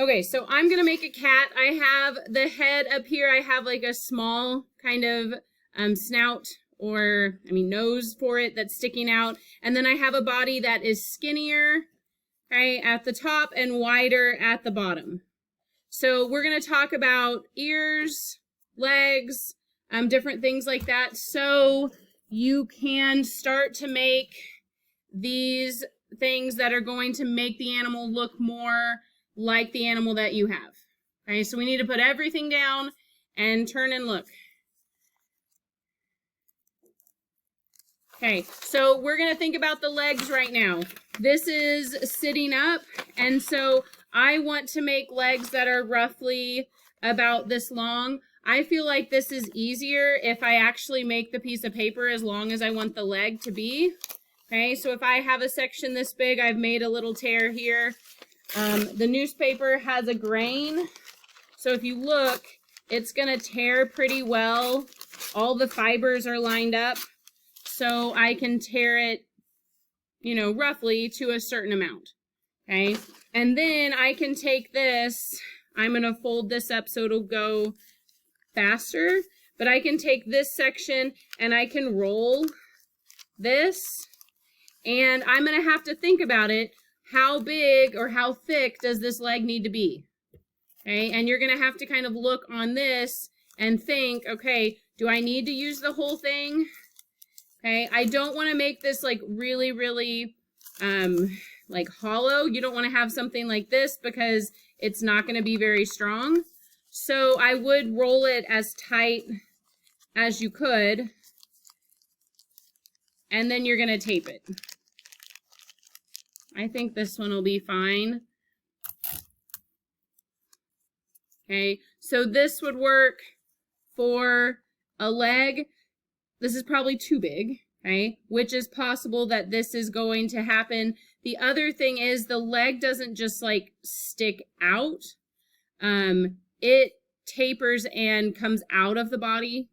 Okay, so I'm gonna make a cat. I have the head up here. I have like a small kind of snout or, nose for it that's sticking out. And then I have a body that is skinnier, okay, at the top and wider at the bottom. So we're gonna talk about ears, legs, different things like that. So you can start to make these things that are going to make the animal look more like the animal that you have. Okay, so we need to put everything down and turn and look. Okay, so we're gonna think about the legs right now. This is sitting up, and so I want to make legs that are roughly about this long. I feel like this is easier if I actually make the piece of paper as long as I want the leg to be. Okay, so if I have a section this big, I've made a little tear here. The newspaper has a grain, so if you look, it's gonna tear pretty well. All the fibers are lined up, so I can tear it, roughly to a certain amount, okay? And then I can take this, I'm gonna fold this up so it'll go faster, but I can take this section and I can roll this, and I'm gonna have to think about it. How big or how thick does this leg need to be? Okay, and you're gonna have to kind of look on this and think, okay, do I need to use the whole thing? Okay, I don't wanna make this like really, really like hollow. You don't wanna have something like this because it's not gonna be very strong. So I would roll it as tight as you could, and then you're gonna tape it. I think this one will be fine. Okay, so this would work for a leg. This is probably too big, okay, which is possible that this is going to happen. The other thing is the leg doesn't just like stick out. It tapers and comes out of the body.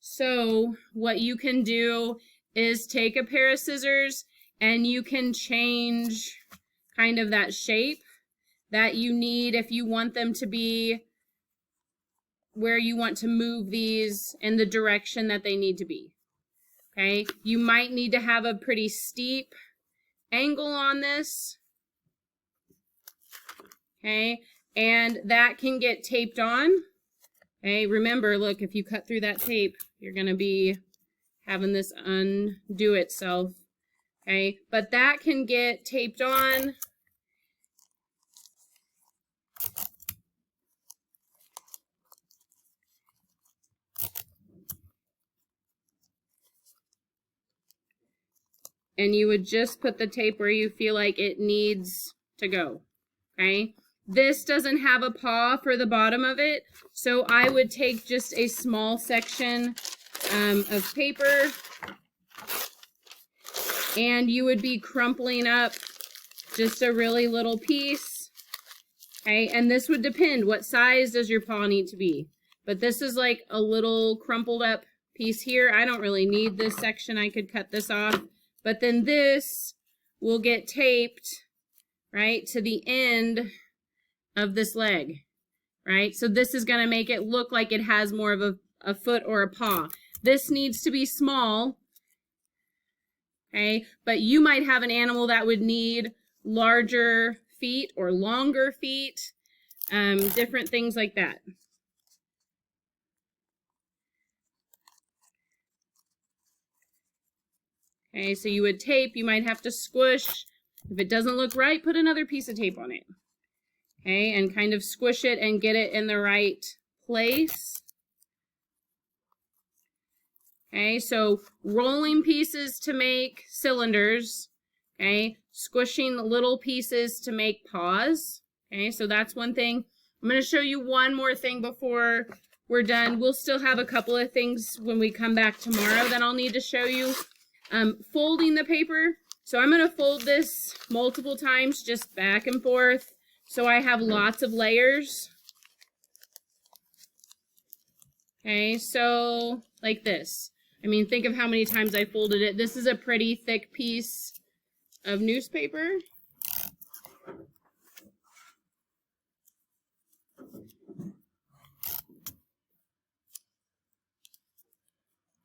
So what you can do is take a pair of scissors and you can change kind of that shape that you need if you want them to be where you want to move these in the direction that they need to be. Okay, you might need to have a pretty steep angle on this. Okay, and that can get taped on. Okay, remember, look, if you cut through that tape, you're gonna be having this undo itself. Okay, but that can get taped on. And you would just put the tape where you feel like it needs to go, okay? This doesn't have a paw for the bottom of it, so I would take just a small section of paper, and you would be crumpling up just a really little piece, okay? And this would depend, what size does your paw need to be? But this is like a little crumpled up piece here. I don't really need this section. I could cut this off. But then this will get taped, right, to the end of this leg, right? So this is going to make it look like it has more of a foot or a paw. This needs to be small, okay? But you might have an animal that would need larger feet or longer feet, different things like that. Okay, so you would tape, you might have to squish. If it doesn't look right, put another piece of tape on it. Okay, and kind of squish it and get it in the right place. Okay, so rolling pieces to make cylinders. Okay, squishing little pieces to make paws. Okay, so that's one thing. I'm going to show you one more thing before we're done. We'll still have a couple of things when we come back tomorrow that I'll need to show you. Folding the paper. So I'm going to fold this multiple times, just back and forth, so I have lots of layers. Okay, so like this. I mean, think of how many times I folded it. This is a pretty thick piece of newspaper.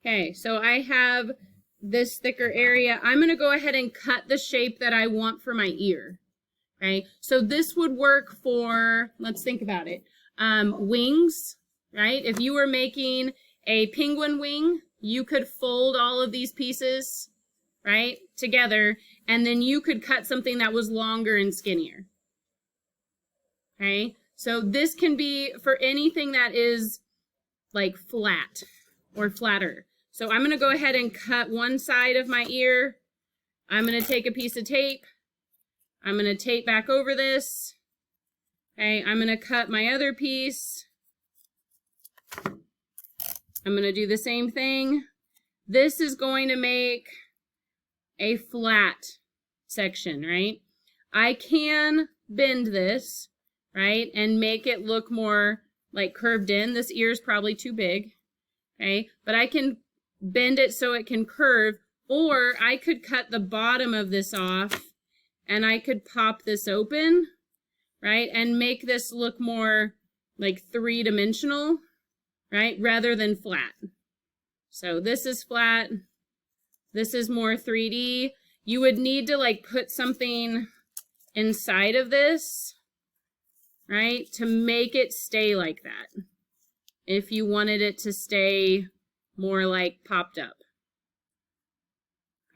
Okay, so I have this thicker area. I'm going to go ahead and cut the shape that I want for my ear. Okay, so this would work for, let's think about it, wings, right? If you were making a penguin wing, you could fold all of these pieces, right, together, and then you could cut something that was longer and skinnier. Okay, so this can be for anything that is like flat or flatter. So I'm going to go ahead and cut one side of my ear. I'm going to take a piece of tape. I'm going to tape back over this. Okay, I'm going to cut my other piece. I'm going to do the same thing. This is going to make a flat section, right? I can bend this, right, and make it look more like curved in. This ear is probably too big, okay? But I can bend it so it can curve, or I could cut the bottom of this off and I could pop this open, right, and make this look more like three-dimensional, right, rather than flat. So this is flat. This is more 3D. You would need to like put something inside of this, right, to make it stay like that. If you wanted it to stay more like popped up.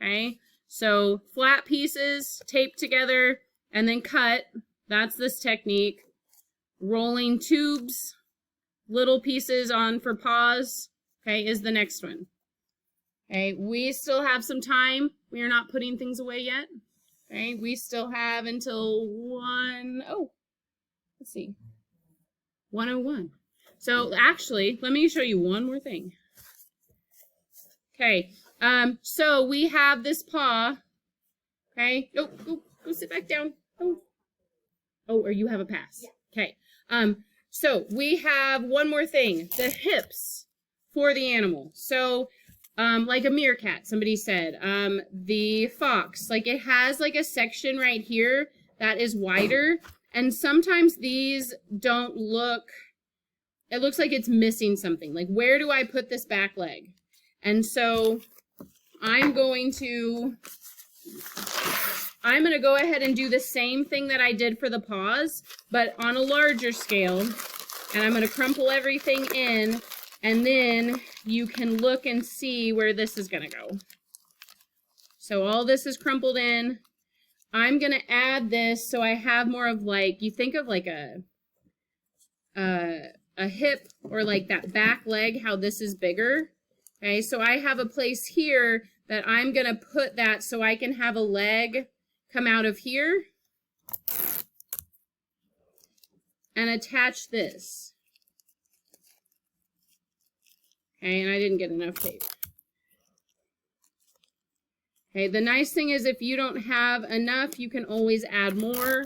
Okay, so flat pieces taped together and then cut. That's this technique. Rolling tubes, little pieces on for paws, okay, is the next one. Okay, we still have some time. We are not putting things away yet. Okay, we still have until 1:01. So actually, let me show you one more thing. Okay, so we have this paw. Okay, go sit back down. Oh, or you have a pass. Okay, so we have one more thing, the hips for the animal. So, like a meerkat, somebody said, the fox, like it has like a section right here that is wider, and sometimes these don't look, it looks like it's missing something. Like, where do I put this back leg? And so I'm going to go ahead and do the same thing that I did for the paws, but on a larger scale. And I'm going to crumple everything in, and then you can look and see where this is going to go. So all this is crumpled in. I'm going to add this so I have more of like, you think of like a hip or like that back leg, how this is bigger. Okay, so I have a place here that I'm going to put that so I can have a leg come out of here and attach this. Okay, and I didn't get enough tape. Okay, the nice thing is if you don't have enough, you can always add more.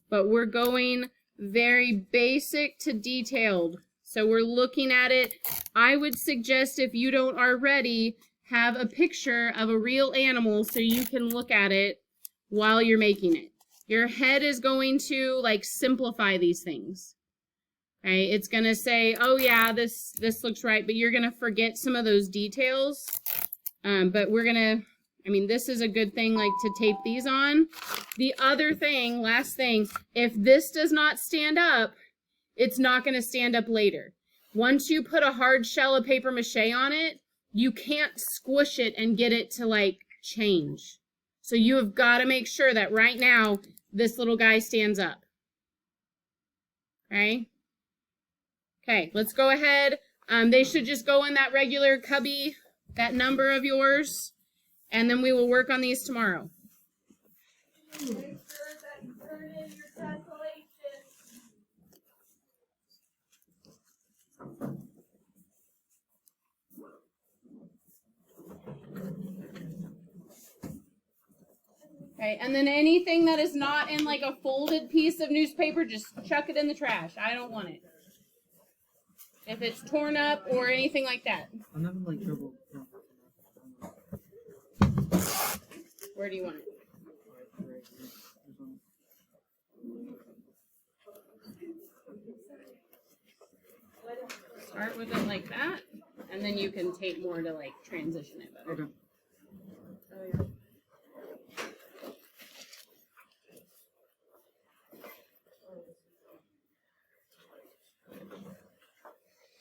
But we're going very basic to detailed. So we're looking at it. I would suggest, if you don't already, have a picture of a real animal so you can look at it while you're making it. Your head is going to like simplify these things. Okay, it's going to say, oh yeah, this looks right, but you're going to forget some of those details. But we're going to, I mean, this is a good thing, like to tape these on. The other thing, last thing, if this does not stand up, it's not going to stand up later. Once you put a hard shell of paper mache on it, you can't squish it and get it to like change. So you have got to make sure that right now, this little guy stands up. Okay? Okay, let's go ahead. They should just go in that regular cubby, that number of yours, and then we will work on these tomorrow. Make sure that you turn in your calculations. Okay, and then anything that is not in like a folded piece of newspaper, just chuck it in the trash. I don't want it. If it's torn up or anything like that. I'm having like trouble. Where do you want it? What is start with it like that, and then you can tape more to like transition it better. Okay. Oh, yeah.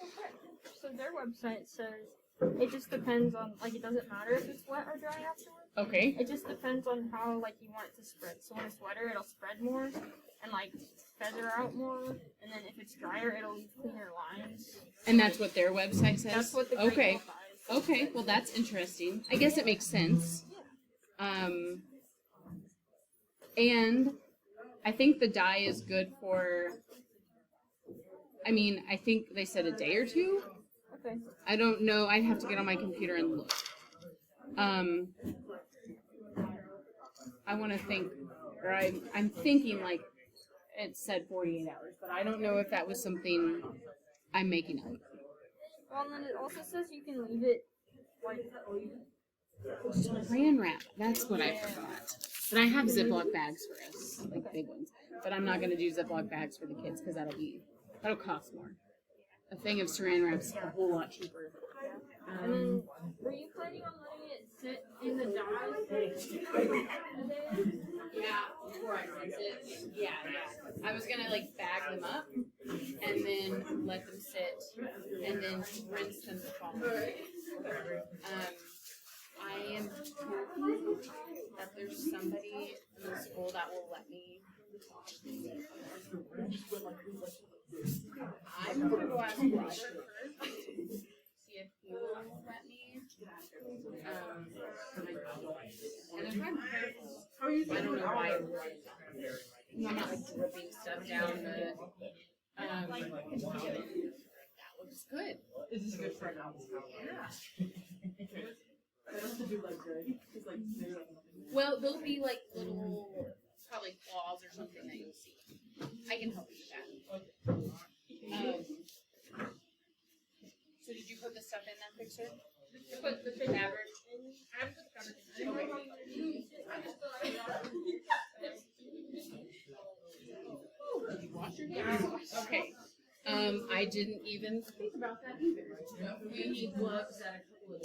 Okay. So their website says it just depends on, like, it doesn't matter if it's wet or dry afterwards. Okay. It just depends on how, like, you want it to spread. So when it's wetter, it'll spread more and, like, feather out more. And then if it's drier, it'll leave cleaner lines. And that's what their website says? That's what the Okay. Great Wolf Eye is. Okay, well that's interesting. I guess it makes sense. And I think the dye is good for, I mean, I think they said a day or two. Okay. I don't know. I'd have to get on my computer and look. I want to think, or I'm thinking like it said 48 hours, but I don't know if that was something I'm making up. Well, and then it also says you can leave it, like, Saran wrap. That's what I forgot. But I have Ziploc bags for us, like big ones. But I'm not going to do Ziploc bags for the kids because that'll cost more. A thing of Saran wrap's a whole lot cheaper. and then, were you planning on letting it sit in the dye? Yeah, before I rinse it. Yeah. I was gonna like bag them up and then let them sit and then rinse them the following day. I am hoping that there's somebody in the school that will let me. I'm gonna go ask Robert first, see if he will let me. And if I'm careful, I don't know why it would. I'm not like dripping stuff down the. That looks good. Is this good for an hour? Yeah. I have to do like good. It's like zero. Well, there'll be like little, probably claws or something that you'll see. I can help you with that. So did you put the stuff in that fixer? Put the fabric in. I haven't put the fabric in. Did you wash your hands? Okay. I didn't even think about that either. We need gloves at a couple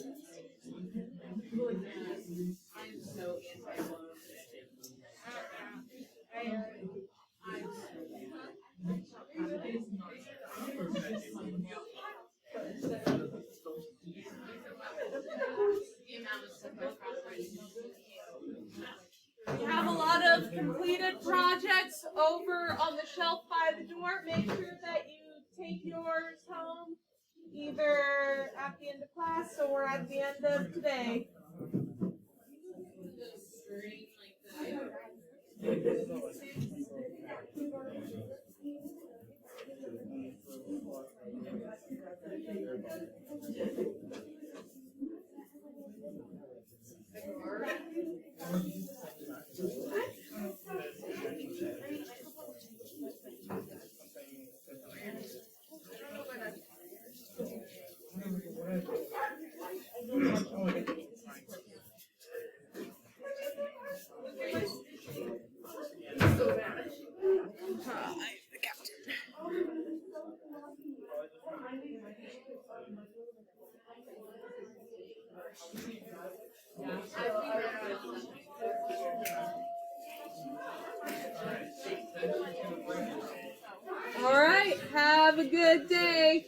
of days. I'm so anti-glove. We have a lot of completed projects over on the shelf by the door. Make sure that you take yours home either at the end of class or at the end of today. All right, have a good day.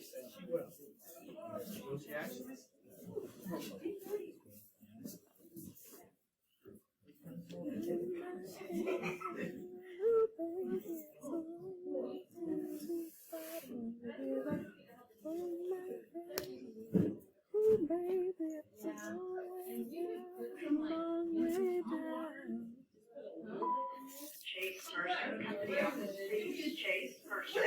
Chase Mercer, company office, Chase Mercer.